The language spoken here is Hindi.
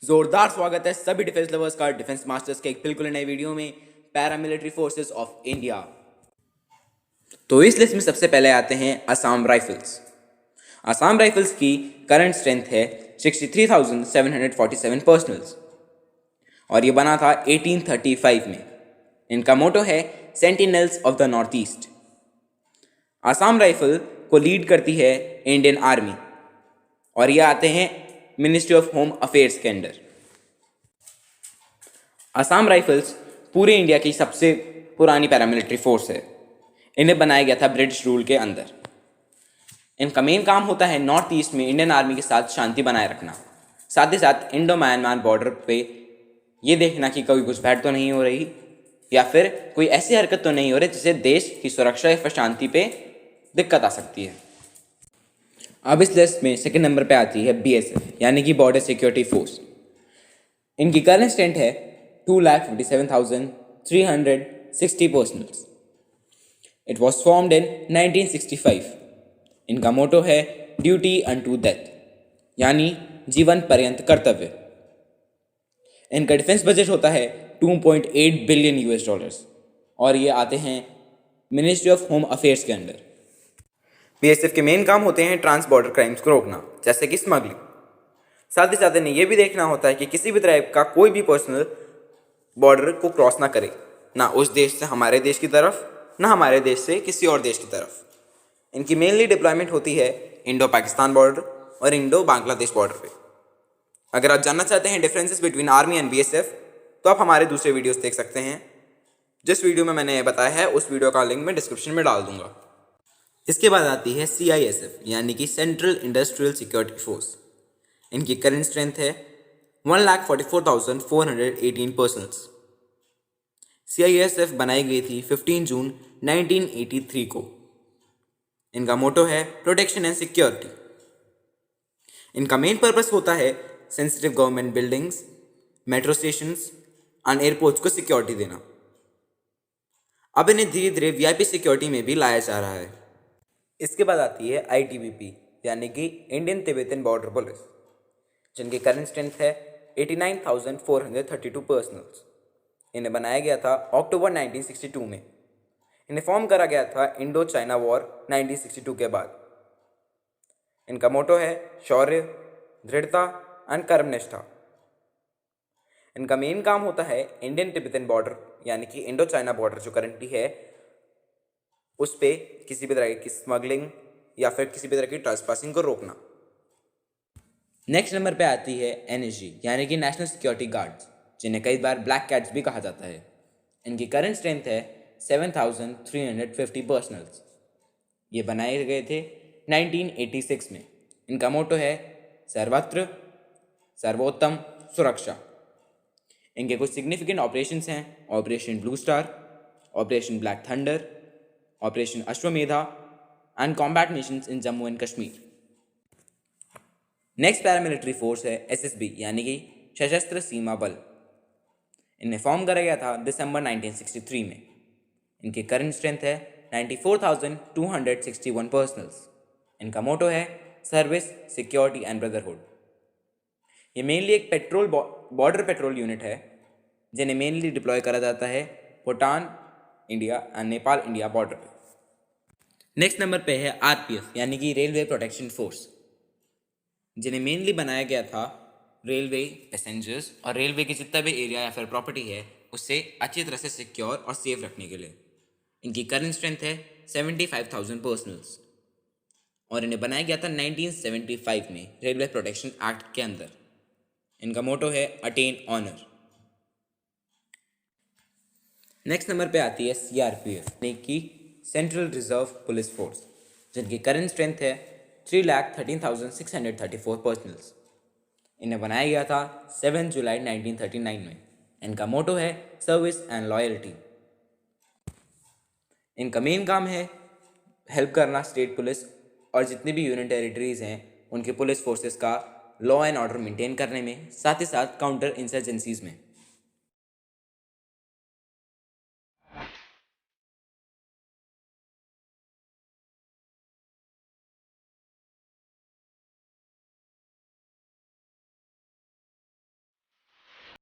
जोरदार स्वागत है सभी डिफेंस लवर्स का डिफेंस मास्टर्स के एक बिल्कुल नए वीडियो में पैरामिलिट्री फोर्सेस ऑफ इंडिया। तो इस लिस्ट में सबसे पहले आते हैं असम राइफल्स। असम राइफल्स की करंट स्ट्रेंथ है 63,747 पर्सनल्स और ये बना था 1835 में। इनका मोटो है sentinels of the north east. Assam rifle को लीड करती है इंडियन आर्मी और ये आते हैं मिनिस्ट्री ऑफ होम अफेयर्स के अंडर। असम राइफल्स पूरे इंडिया की सबसे पुरानी पैरामिलिट्री फोर्स है। इन्हें बनाया गया था ब्रिटिश रूल के अंदर। इनका मेन काम होता है नॉर्थ ईस्ट में इंडियन आर्मी के साथ शांति बनाए रखना, साथ ही साथ इंडो म्यांमार बॉर्डर पे ये देखना कि कोई घुसपैठ तो नहीं हो रही या फिर कोई ऐसी हरकत तो नहीं हो रही जिससे देश की सुरक्षा या फिर शांति पे दिक्कत आ सकती है। अब इस लिस्ट में सेकंड नंबर पे आती है BSF यानी कि बॉर्डर सिक्योरिटी फोर्स। इनकी करंट स्ट्रेंथ है 2,57,360 personnels. It was formed in 1965। इनका मोटो है ड्यूटी अनटू डेथ यानी जीवन पर्यंत कर्तव्य। इनका डिफेंस बजट होता है 2.8 बिलियन US डॉलर्स और ये आते हैं मिनिस्ट्री ऑफ होम अफेयर्स के अंडर। BSF के मेन काम होते हैं ट्रांस बॉर्डर क्राइम्स को रोकना, जैसे कि स्मगलिंग। साथ ही साथ इन्हें यह भी देखना होता है कि किसी भी तरह का कोई भी पर्सनल बॉर्डर को क्रॉस ना करे, ना उस देश से हमारे देश की तरफ, ना हमारे देश से किसी और देश की तरफ। इनकी मेनली डिप्लॉयमेंट होती है इंडो पाकिस्तान बॉर्डर और इंडो बांग्लादेश बॉर्डर पे। अगर आप जानना चाहते हैं differences between army and BSF तो आप हमारे दूसरे वीडियोस देख सकते हैं। जिस वीडियो में मैंने बताया है उस वीडियो का लिंक मैं डिस्क्रिप्शन में डाल दूंगा। इसके बाद आती है CISF यानी कि सेंट्रल इंडस्ट्रियल सिक्योरिटी फोर्स। इनकी करंट स्ट्रेंथ है 1,44,418 पर्सनल्स। CISF बनाई गई थी 15 जून 1983 को। इनका मोटो है प्रोटेक्शन एंड सिक्योरिटी। इनका मेन पर्पस होता है sensitive government buildings, metro stations and airports को सिक्योरिटी देना। अब इन्हें धीरे धीरे VIP सिक्योरिटी में भी लाया जा रहा है। इसके बाद आती है ITBP यानी कि इंडियन तिब्बतन बॉर्डर पुलिस, जिनकी करंट स्ट्रेंथ है 89,432 पर्सनल्स। इन्हें बनाया गया था अक्टूबर 1962 में। इन्हें फॉर्म करा गया था इंडो चाइना वॉर 1962 के बाद। इनका मोटो है शौर्य, दृढ़ता एंड कर्मनिष्ठा। इनका मेन काम होता है इंडियन तिब्बतन बॉर्डर यानी कि इंडो चाइना बॉर्डर जो करंटली है उस पे किसी भी तरह की स्मगलिंग या फिर किसी भी तरह की ट्रेसपासिंग को रोकना। नेक्स्ट नंबर पे आती है NSG यानी कि नेशनल सिक्योरिटी गार्ड्स, जिन्हें कई बार ब्लैक कैट्स भी कहा जाता है। इनकी करंट स्ट्रेंथ है 7,350 पर्सनल्स। ये बनाए गए थे 1986 में। इनका मोटो है सर्वत्र सर्वोत्तम सुरक्षा। इनके कुछ सिग्निफिकेंट ऑपरेशंस हैं operation blue star, operation black thunder, operation Ashwamedha and combat missions in Jammu and Kashmir. Next paramilitary force है SSB यानी कि सशस्त्र सीमा बल। इन्हें फॉर्म करा गया था दिसंबर 1963 में। इनकी करंट स्ट्रेंथ है 94,261 पर्सनल्स। इनका मोटो है सर्विस, सिक्योरिटी एंड ब्रदरहुड। ये मेनली एक बॉर्डर पेट्रोल यूनिट है जिन्हें मेनली डिप्लॉय करा जाता है Bhutan India and Nepal India border पे। नेक्स्ट नंबर पे है RPF यानी कि रेलवे प्रोटेक्शन फोर्स, जिन्हें मेनली बनाया गया था रेलवे पैसेंजर्स और रेलवे की जितना भी एरिया या फिर प्रॉपर्टी है उससे अच्छी तरह से सिक्योर और सेफ रखने के लिए। इनकी करंट स्ट्रेंथ है 75,000 पर्सनल्स और इन्हें बनाया गया था 1975 में रेलवे प्रोटेक्शन एक्ट के अंदर। इनका मोटो है अटेन ऑनर। नेक्स्ट नंबर पे आती है CRPF यानी कि सेंट्रल रिजर्व पुलिस फोर्स, जिनकी करंट स्ट्रेंथ है 3,13,634 पर्सनल्स। इन्हें बनाया गया था 7 जुलाई 1939 में। इनका मोटो है सर्विस एंड लॉयल्टी। इनका मेन काम है हेल्प करना स्टेट पुलिस और जितनी भी यूनियन टेरिटरीज हैं उनके पुलिस फोर्सेस का लॉ एंड ऑर्डर मेंटेन करने में, साथ ही साथ काउंटर इंसर्जेंसीज में।